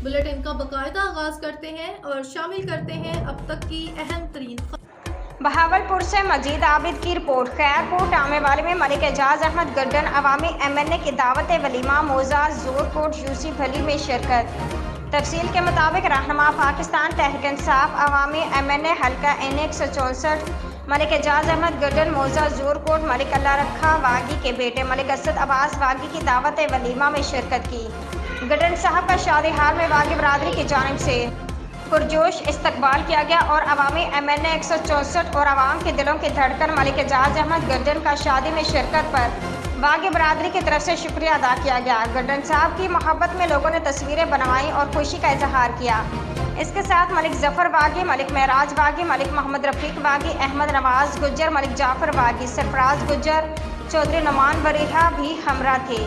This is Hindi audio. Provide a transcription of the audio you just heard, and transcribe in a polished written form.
बुलेटिन का बाकायदा आगाज करते हैं और शामिल करते हैं अब तक की अहम तरीन। बहावलपुर से मजीद आबिद की रिपोर्ट। खैरकोट आने वाले में मलिक एजाज अहमद गड्डन अवामी MNA की दावत वलीमा मोजा जोरकोट यूसुफ अली में शिरकत। तफसील के मुताबिक रहनुमा पाकिस्तान तहरीक इंसाफ अवामी MNA हल्का N 164 मलिक एजाज अहमद गड्डन मोजा जोरकोट मलिक अल्लाह रखा वागी के बेटे मलिक असद अब्बास वागी की दावत वलीमा में शिरकत की। गड्डन साहब का शादी हाल में वागी बरादरी की जानिब से पुरजोश इस्तकबाल किया गया और अवामी MNA 164 और आवाम के दिलों की धड़कन मलिक एजाज अहमद गड्डन का शादी में शिरकत पर वागी बरादरी की तरफ से शुक्रिया अदा किया गया। गड्डन साहब की मोहब्बत में लोगों ने तस्वीरें बनवाई और खुशी का इजहार किया। इसके साथ मलिक जफर वागी, मलिक महराज वागी, मलिक मोहम्मद रफीक वागी, अहमद नवाज गुज्जर, मलिक जाफर वागी, सरफराज गुज्जर, चौधरी नुमान वरीहा भी हमरा थे।